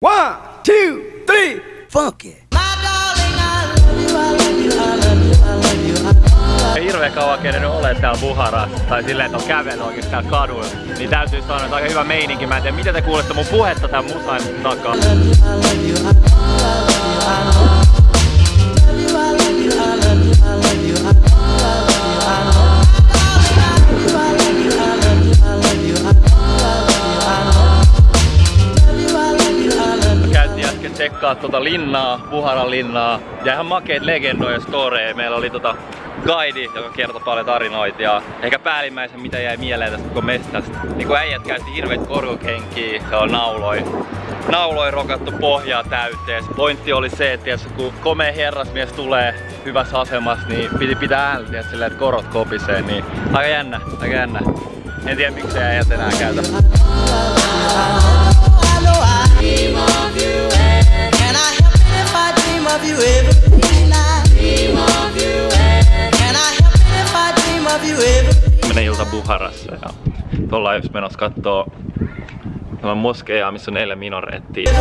1, 2, 3, funky. Hirveän kauan kerennyt ole täällä Bukharassa, tai silleen, että on kävellyt oikeesti täällä kaduilla. Niin täytyy sanoa, että aika hyvä meininki. Mä en tiedä, miten te kuulette mun puhetta tän musan takaa. Käytiin äsken tsekkaa tota linnaa, Bukharan linnaa. Ja ihan makeet legendoja storeja. Meillä oli guide, joka kertoi paljon tarinoita ja ehkä päällimmäisen mitä jäi mieleen tästä koko mestasta. Niin kun äijät käytti hirveet korjukenkiä, se on nauloi rokattu pohjaa täyteen. Pointti oli se, että kun komea herrasmies tulee hyvässä asemassa, niin piti pitää ääntä silleen, että korot kopisee. Niin aika jännä. En tiedä miksi äijät enää käytä. Menen ilta Bukharassa ja ollaan just menossa kattoo tämän moskeijaa, missä on 4 minarettia.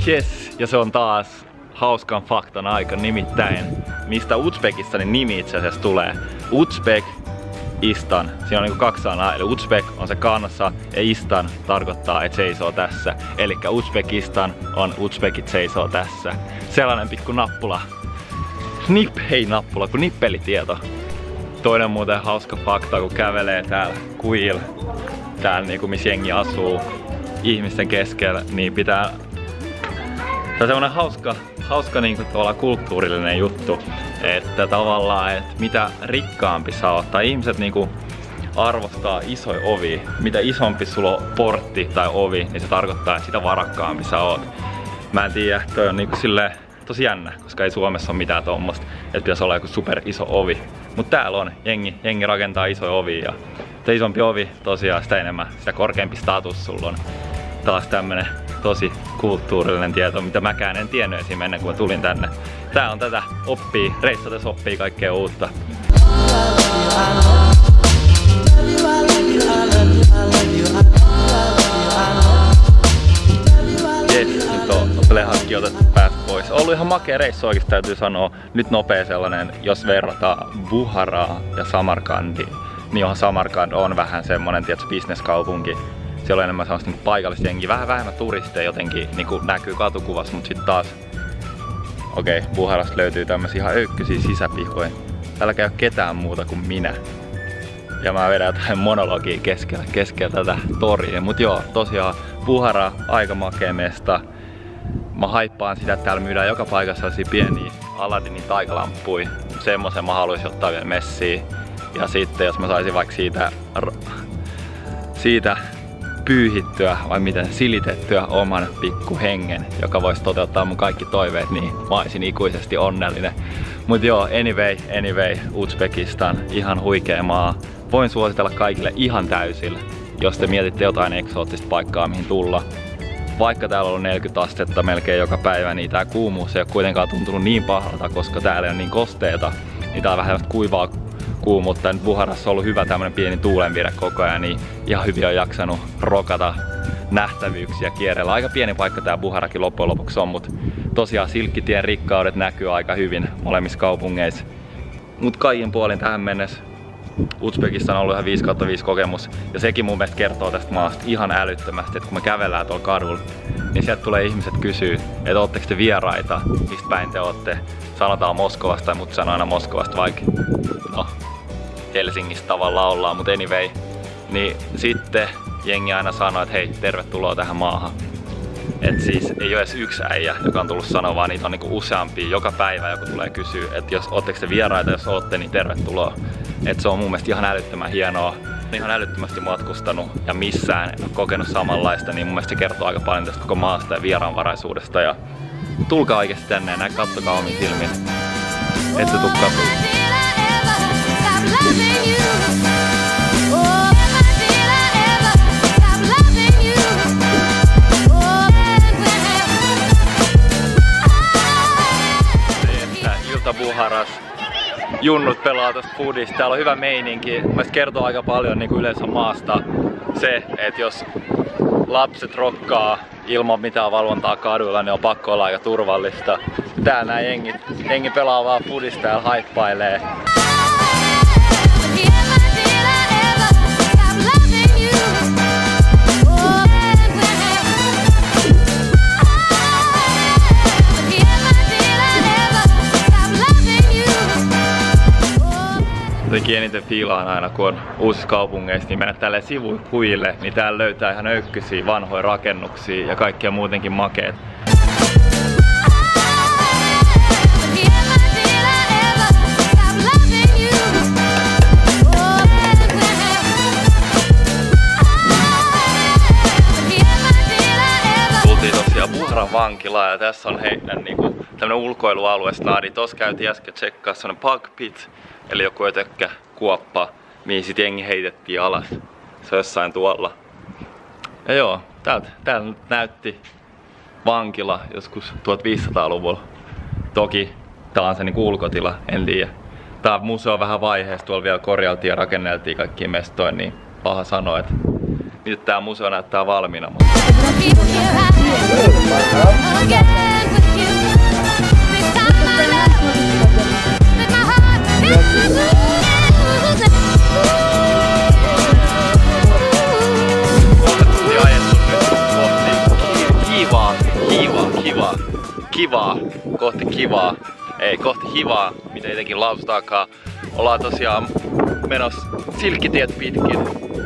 Yes, ja se on taas hauskan faktan aika, nimittäin mistä Uzbekistanin nimi itse asiassa tulee. Uzbekistan, siinä on niinku 2 sanaa, eli Uzbek on se kansa ja Istan tarkoittaa, että seisoo tässä. Elikkä Uzbekistan on Uzbekit seisoo tässä. Sellainen pikku nappula. Hei nappula, kun nippelitieto. Toinen muuten hauska fakta, kun kävelee täällä Kuil, täällä niinku missä jengi asuu ihmisten keskellä, niin pitää. Tämä on semmonen hauska niinku kulttuurillinen juttu, että tavallaan, että mitä rikkaampi sä oot, tai ihmiset niinku arvostaa isoja ovia. Mitä isompi sulla on portti tai ovi, niin se tarkoittaa, että sitä varakkaampi sä oot. Mä en tiedä, toi on niinku silleen tosi jännä, koska ei Suomessa ole mitään tommoista, että pitäisi olla joku super iso ovi. Mut täällä on, jengi rakentaa isoja ovia ja sitä isompi ovi tosiaan sitä enemmän, sitä korkeampi status sulla on. Taas tämmönen tosi kulttuurillinen tieto, mitä mäkään en tiennyt esim. Ennen kuin tulin tänne. Tää on tätä oppii, reissatessa oppii kaikkea uutta. Jes, nyt on lehakki otettu päästä pois. Ollut ihan makea reissu oikeesti täytyy sanoa. Nyt nopea sellainen, jos verrataan Bukharaa ja Samarkandia. Niin onhan Samarkand on vähän semmonen bisneskaupunki. Siellä on enemmän sellaista niinku paikallista jengiä, vähän vähemmän turisteja jotenkin niinku näkyy katukuvassa, mutta sitten taas Bukharasta löytyy tämmösiä ihan öykkyisiä sisäpihoja. Täällä käy ketään muuta kuin minä. Ja mä vedän jotain monologia keskellä tätä toria. Mut joo, tosiaan Bukhara, aika makea mesta. Mä haippaan sitä, että täällä myydään joka paikassa sellaisia pieniä Aladdinin taikalamppuja. Semmosen mä haluaisin ottaa vielä messiin. Ja sitten jos mä saisin vaikka siitä pyyhittyä vai miten silitettyä oman pikku hengen, joka voisi toteuttaa mun kaikki toiveet, niin mä olisin ikuisesti onnellinen. Mut joo, anyway, Uzbekistan, ihan huikea maa. Voin suositella kaikille ihan täysillä, jos te mietitte jotain eksoottista paikkaa mihin tulla. Vaikka täällä on ollut 40 astetta melkein joka päivä, niin tää kuumuus ei ole kuitenkaan tuntunut niin pahalta, koska täällä on niin kosteeta, niin tää on vähän kuivaa kuumuutta. Nyt Bukharassa on ollut hyvä tämmönen pieni tuulenvire koko ajan, niin ihan hyvin on jaksanut rokata nähtävyyksiä kierrellä. Aika pieni paikka tää Bukharakin loppujen lopuksi on, mutta tosiaan silkkitien rikkaudet näkyy aika hyvin molemmissa kaupungeissa. Mut kaikin puolin tähän mennessä Uzbekistan on ollut ihan 5/5 kokemus, ja sekin mun mielestä kertoo tästä maasta ihan älyttömästi, että kun me kävellään tuolla kadulla, niin sieltä tulee ihmiset kysyä, että ootteko te vieraita, mistä päin te ootte. Sanotaan Moskovasta, mutta sanon aina Moskovasta, vaikka no, Helsingistä tavallaan ollaan, mutta anyway. Niin sitten jengi aina sanoo, että hei, tervetuloa tähän maahan. Et siis ei ole edes yksi äijä, joka on tullut sanoa, vaan niitä on niinku useampia. Joka päivä joku tulee kysyä, että jos ootteko te vieraita, jos ootte, niin tervetuloa. Et se on mun mielestä ihan älyttömän hienoa. Ihan älyttömästi matkustanut ja missään en ole kokenut samanlaista, niin mun mielestä se kertoo aika paljon tästä koko maasta ja vieraanvaraisuudesta. Ja tulkaa oikeesti tänne ja katsokaa omiin silmiin. Ette tuu katuun. Bukharas, junnut pelaa tosta foodista. Täällä on hyvä meininki. Mä kertoo aika paljon niin kuin yleensä maasta se, että jos lapset rokkaa ilman mitään valvontaa kaduilla, niin on pakko olla aika turvallista. Täällä nää jengi pelaa vaan foodista ja haippailee. Jotenkin eniten fiilaan aina, kun on uusissa kaupungeissa, niin mennä tälleen sivukuille, niin täällä löytää ihan öykkysiä vanhoja rakennuksia ja kaikkia muutenkin makeet. Tultiin tosiaan Bucharan vankilaan ja tässä on heidän niinku tämmönen ulkoilualue snaadi. Tossa käytiin äsken tsekkaa semmonen pug pit. Eli joku ötökkä kuoppa, mihin sit jengi heitettiin alas. Se on jossain tuolla. Ja joo, täällä nyt näytti vankila joskus 1500-luvulla. Toki tää on se niinku ulkotila, en tiedä. Tää museo vähän vaiheessa, tuolla vielä korjailtiin ja rakenneltiin kaikkia mestoja, niin paha sanoa, että nyt tää museo näyttää valmiina. Kohti kivaa, ei kohti hivaa, mitä jotenkin lausutaakaan. Ollaan tosiaan menossa silkkitiet pitkin,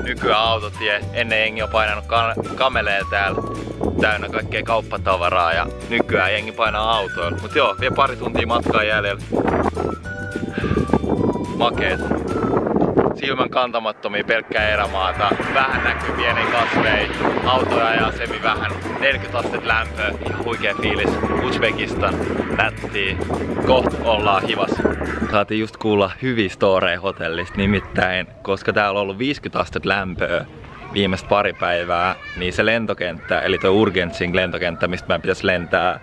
nykyään autotie. Ennen jengi on painanut kameleja täällä, täynnä kaikkea kauppatavaraa ja nykyään jengi painaa autoilla. Mut joo, vielä pari tuntia matkaa jäljellä. Makeet. Silmän kantamattomia pelkkää erämaata, vähän näkyy pieniä kasveja, autoja ja semi vähän, 40 astetta lämpöä, ihan huikea fiilis, Uzbekistan, nättiä, koht ollaan hivas. Saatiin just kuulla hyviä storeja hotellista, nimittäin koska täällä on ollut 50 astetta lämpöä viimeistä pari päivää, niin se lentokenttä, eli tuo Urgentsing lentokenttä, mistä meidän pitäisi lentää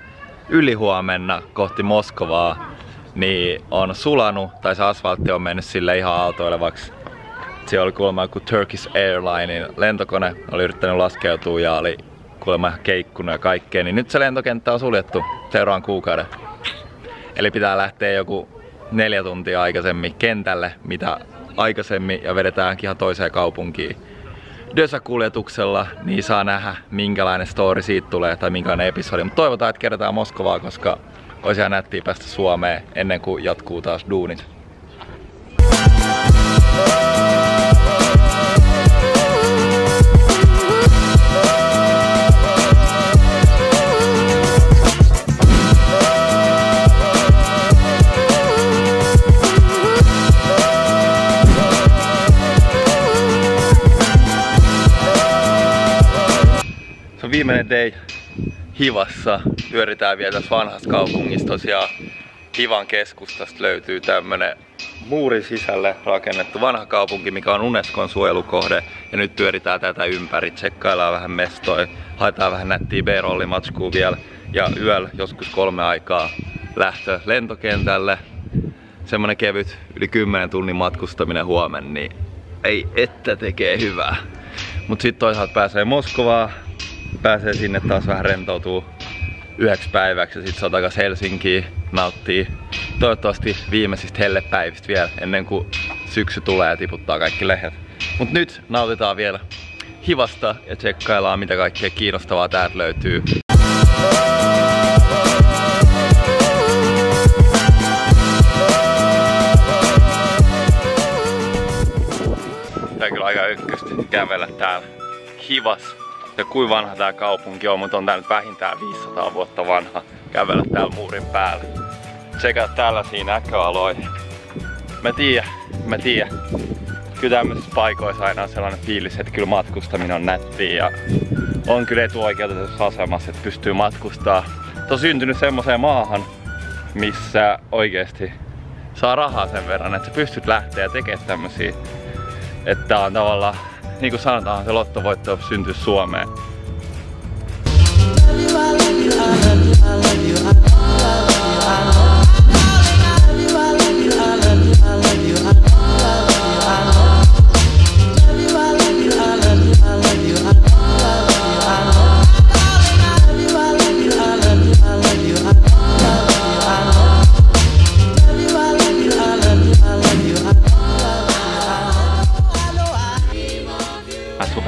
ylihuomenna kohti Moskovaa, niin on sulanut, tai se asfaltti on mennyt sille ihan aaltoilevaksi. Siellä oli kuulemma joku Turkish Airlinein lentokone, oli yrittänyt laskeutua ja oli kuulemma ihan keikkunut ja kaikkea, niin nyt se lentokenttä on suljettu seuraavan kuukauden. Eli pitää lähteä joku 4 tuntia aikaisemmin kentälle, mitä aikaisemmin, ja vedetäänkin ihan toiseen kaupunkiin Dösa-kuljetuksella, niin saa nähdä minkälainen story siitä tulee tai minkälainen episodi. Mutta toivotaan, että kerätään Moskovaa, koska olisi ihan nättiä päästä Suomeen ennen kuin jatkuu taas duunit. Se on viimeinen day Hivassa. Pyöritään vielä tässä vanhassa kaupungissa. Tosiaan Hivan keskustasta löytyy tämmönen muurin sisälle rakennettu vanha kaupunki, mikä on Unescon suojelukohde. Ja nyt pyöritään tätä ympäri, tsekkaillaan vähän mestoja, haetaan vähän nättiä B-rollimatskua vielä. Ja yöllä joskus 3 aikaa lähtö lentokentälle. Semmonen kevyt yli 10 tunnin matkustaminen huomenna, niin ei että tekee hyvää. Mut sit toisaalta pääsee Moskovaan, pääsee sinne taas vähän rentoutuu 9 päiväksi ja sit se on takas Helsinkiin, nauttii toivottavasti viimeisistä hellepäivistä vielä ennen kuin syksy tulee ja tiputtaa kaikki lehdet. Mut nyt nautitaan vielä Hivasta ja tsekkaillaan mitä kaikkea kiinnostavaa täältä löytyy. Tää on kyllä aika ykköstä kävellä täällä Hivas. Ja kuin vanha tää kaupunki on, mutta on tää nyt vähintään 500 vuotta vanha. Kävellä täällä muurin päällä. Sekä tällaisia näköaloja. Mä tiedän. Kyllä tämmöisissä paikoissa aina on sellainen fiilis, että kyllä matkustaminen on nättiä ja on kyllä etuoikeutetussa asemassa, että pystyy matkustaa. On syntynyt semmoiseen maahan, missä oikeesti saa rahaa sen verran, että sä pystyt lähteä tekemään tämmösiä. Että on tavallaan, niin kuin sanotaan, se lottovoitto syntyy Suomeen.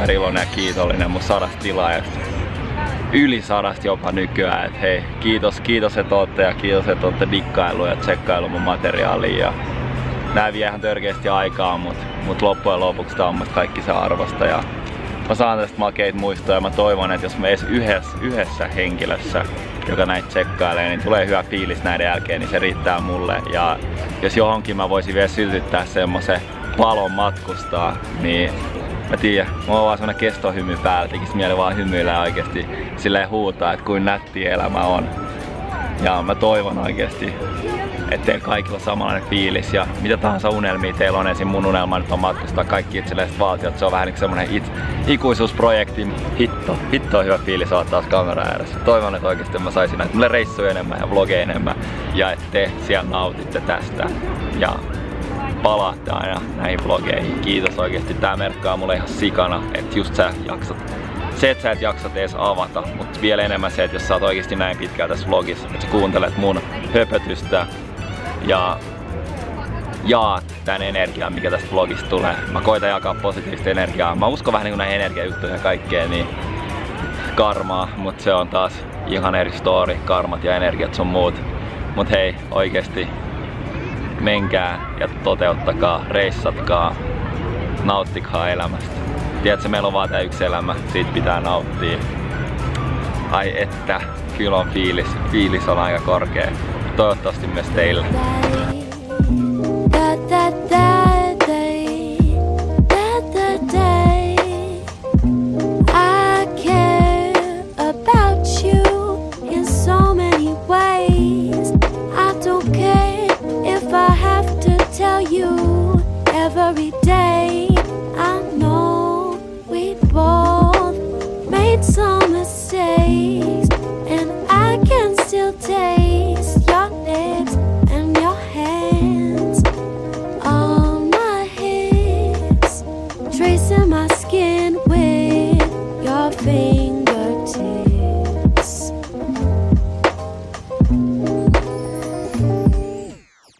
superiloinen ja kiitollinen mun 100 tilaajasta. Yli 100 jopa nykyään, et hei, kiitos et ootte ja kiitos et ootte dikkailu ja tsekkailu mun materiaalia. Ja nää vie ihan törkeästi aikaa, mut loppujen lopuksi tää on mun kaikki se arvosta. Ja mä saan tästä makeita muistoja ja mä toivon, että jos me edes yhdessä henkilössä, joka näitä tsekkailee, niin tulee hyvä fiilis näiden jälkeen, niin se riittää mulle. Ja jos johonkin mä voisin vielä sytyttää semmosen palon matkustaa, niin mä tiedän, mulla on vaan semmonen kestohymy päällä, tekis mieli vaan hymyillä oikeesti silleen huutaa, että kuin nätti elämä on. Ja mä toivon oikeesti, että teillä kaikilla on samanlainen fiilis ja mitä tahansa unelmia teillä on. Ensin mun unelma nyt on matkustaa kaikki itselleiset valtiot. Se on vähän niin semmonen ikuisuusprojekti. Hitto on hyvä fiilis olla taas kameran ääressä. Toivon, että oikeesti mä saisin näitä mulle reissuja enemmän ja vlogeja enemmän. Ja että te siellä nautitte tästä. Ja palaatte aina näihin vlogeihin. Kiitos oikeesti. Tää merkkaa mulle ihan sikana, että just sä et jaksat edes avata, mutta vielä enemmän se, että jos sä oot oikeesti näin pitkään tässä vlogissa, että sä kuuntelet mun höpötystä ja jaat tän energian, mikä tästä vlogista tulee. Mä koitan jakaa positiivista energiaa. Mä uskon vähän niin kuin näihin energiajuttuihin ja kaikkeen, niin karmaa, mutta se on taas ihan eri story, karmat ja energiat sun muut. Mut hei, oikeesti menkää ja toteuttakaa, reissatkaa, nauttikaa elämästä. Tiedätkö, meillä on vaan tää yksi elämä, siitä pitää nauttia. Ai että, kyllä on fiilis on aika korkea. Toivottavasti myös teillä. Every day I know we both made some mistakes, and I can still taste your lips and your hands on my hips, tracing my skin with your fingers.